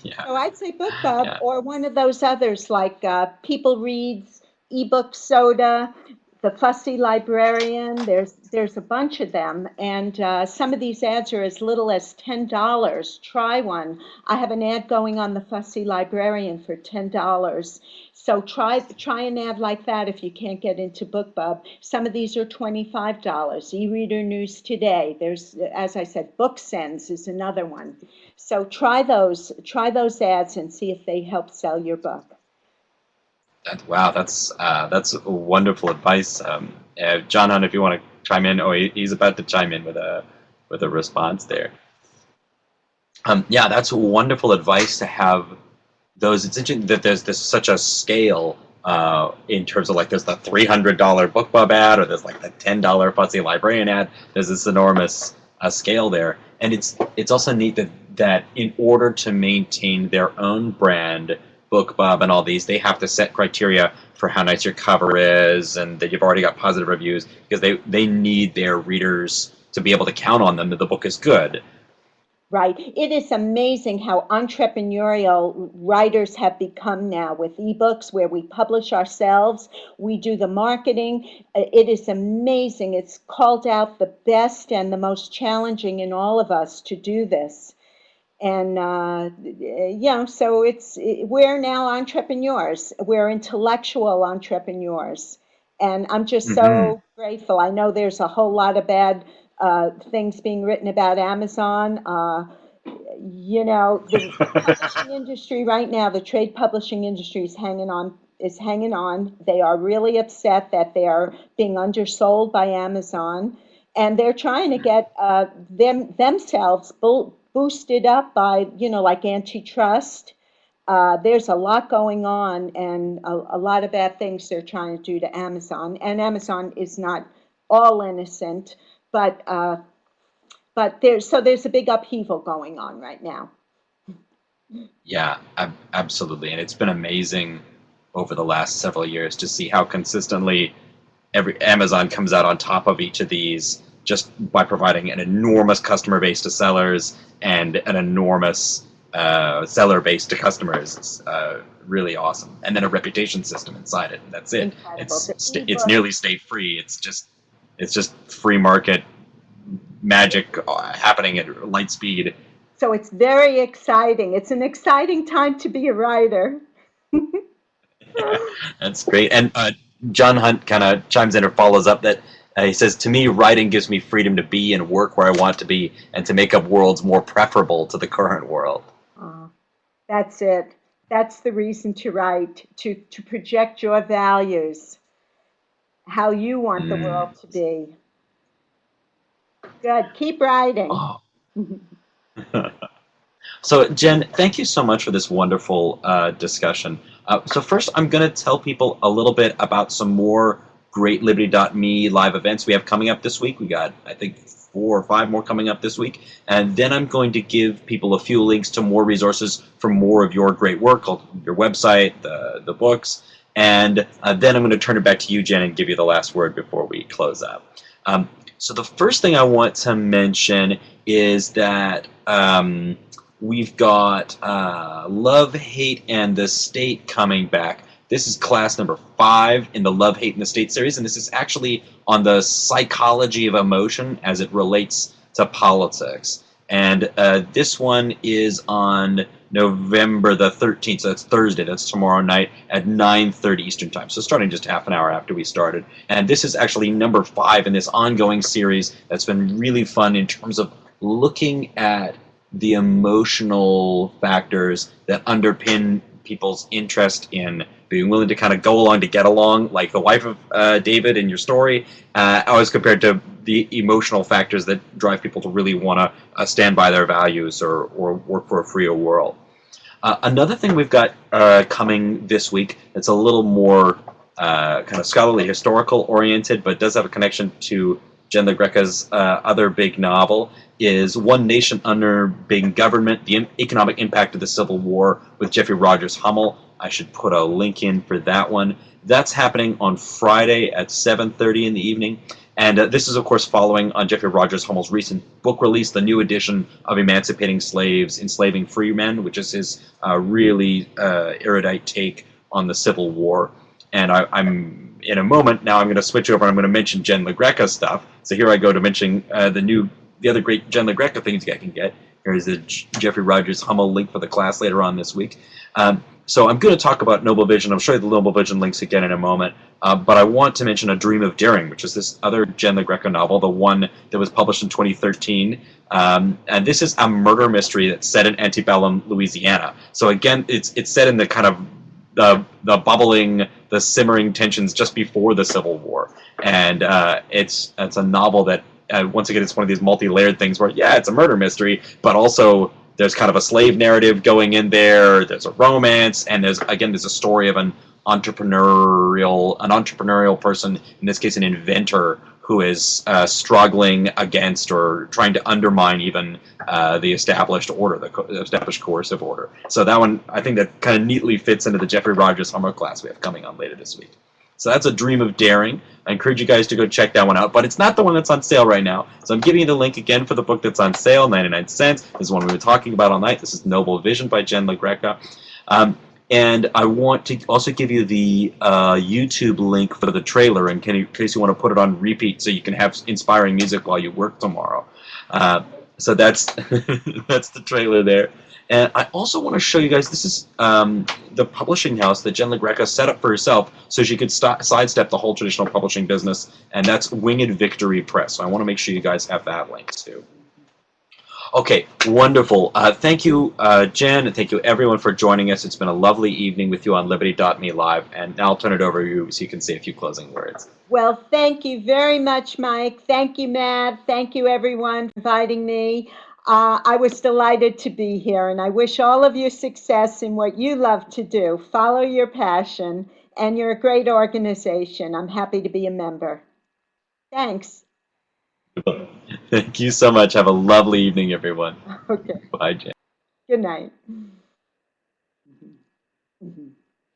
Yeah. So I'd say BookBub Yeah. or one of those others like People Reads, ebook Soda, the Fussy Librarian. There's a bunch of them, and some of these ads are as little as $10. Try one. I have an ad going on the Fussy Librarian for $10. So try an ad like that if you can't get into BookBub. Some of these are $25. E-reader News Today. There's, as I said, BookSense is another one. So try those ads and see if they help sell your book. Wow, that's wonderful advice. John Hunt, if you want to chime in, he's about to chime in with a response there. Yeah, that's wonderful advice to have those. It's interesting that there's such a scale in terms of like there's the $300 BookBub ad or there's like the $10 Fussy Librarian ad. There's this enormous scale there, and it's also neat that in order to maintain their own brand, BookBub and all these, they have to set criteria for how nice your cover is and that you've already got positive reviews because they need their readers to be able to count on them that the book is good. Right. It is amazing how entrepreneurial writers have become now with ebooks where we publish ourselves, we do the marketing. It is amazing. It's called out the best and the most challenging in all of us to do this. And so we're now entrepreneurs. We're intellectual entrepreneurs, and I'm just Hmm. so grateful. I know there's a whole lot of bad things being written about Amazon. The publishing industry right now, the trade publishing industry is hanging on. Is hanging on. They are really upset that they are being undersold by Amazon, and they're trying to get themselves boosted up by like antitrust. There's a lot going on and a lot of bad things they're trying to do to Amazon, and Amazon is not all innocent, but But there's a big upheaval going on right now. Yeah, absolutely. And it's been amazing over the last several years to see how consistently every Amazon comes out on top of each of these just by providing an enormous customer base to sellers and an enormous seller base to customers. It's really awesome, and then a reputation system inside it. And that's it. Incredible. The It's ebook. nearly state free. It's just free market magic happening at light speed. So it's very exciting. It's an exciting time to be a writer. That's great. And John Hunt kind of chimes in or follows up that he says, "To me, writing gives me freedom to be and work where I want to be, and to make up worlds more preferable to the current world." Uh, that's it. That's the reason to write, to project your values, how you want the Mm. world to be. Good. Keep writing. Oh. So, Jen, thank you so much for this wonderful discussion. So first, I'm going to tell people a little bit about some more great Liberty.me live events we have coming up this week. We got, I think, 4 or 5 more coming up this week. And then I'm going to give people a few links to more resources for more of your great work, your website, the books. And then I'm going to turn it back to you, Jen, and give you the last word before we close up. So the first thing I want to mention is that we've got Love, Hate, and the State coming back. This is class number 5 in the Love, Hate, and the State series, and this is actually on the psychology of emotion as it relates to politics. And this one is on November the 13th, so that's Thursday, that's tomorrow night at 9:30 Eastern Time, so starting just half an hour after we started. And this is actually number 5 in this ongoing series that's been really fun in terms of looking at the emotional factors that underpin people's interest in being willing to kind of go along to get along, like the wife of David in your story, always compared to the emotional factors that drive people to really want to stand by their values or work for a freer world. Another thing we've got coming this week that's a little more kind of scholarly, historical oriented, but does have a connection to Jen LaGreca's other big novel is One Nation Under Big Government, the Economic Impact of the Civil War with Jeffrey Rogers Hummel. I should put a link in for that one. That's happening on Friday at 7:30 in the evening. And this is, of course, following on Jeffrey Rogers Hummel's recent book release, the new edition of Emancipating Slaves, Enslaving Free Men, which is his really erudite take on the Civil War. And I'm in a moment now. I'm going to switch over. I'm going to mention Jen LaGreca stuff. So here I go to mention the other great Jen LaGreca things I can get. Here's the Jeffrey Rogers Hummel link for the class later on this week. So I'm going to talk about Noble Vision. I'll show you the Noble Vision links again in a moment. But I want to mention A Dream of Daring, which is this other Jen LaGreca novel, the one that was published in 2013. And this is a murder mystery that's set in antebellum Louisiana. So again, it's set in the kind of the bubbling, the simmering tensions just before the Civil War. And it's a novel that, once again, it's one of these multi-layered things where, yeah, it's a murder mystery, but also there's kind of a slave narrative going in there. There's a romance, and there's a story of an entrepreneurial person, in this case, an inventor who is struggling against or trying to undermine even the established order, the established coercive order. So that one, I think that kind of neatly fits into the Jeffrey Rogers Hummer class we have coming on later this week. So that's A Dream of Daring. I encourage you guys to go check that one out, but it's not the one that's on sale right now. So I'm giving you the link again for the book that's on sale, 99 cents. This is one we've been talking about all night. This is Noble Vision by Jen LaGreca. And I want to also give you the YouTube link for the trailer in case you want to put it on repeat so you can have inspiring music while you work tomorrow. So that's that's the trailer there. And I also want to show you guys, this is the publishing house that Jen LaGreca set up for herself so she could sidestep the whole traditional publishing business, and that's Winged Victory Press. So I want to make sure you guys have that link too. Okay, wonderful. Thank you, Jen, and thank you everyone for joining us. It's been a lovely evening with you on Liberty.me Live, and now I'll turn it over to you so you can say a few closing words. Well, thank you very much, Mike. Thank you, Matt. Thank you, everyone, for inviting me. I was delighted to be here, and I wish all of you success in what you love to do. Follow your passion, and you're a great organization. I'm happy to be a member. Thanks. Thank you so much. Have a lovely evening, everyone. Okay. Bye, Jen. Good night. Mhm. Mhm.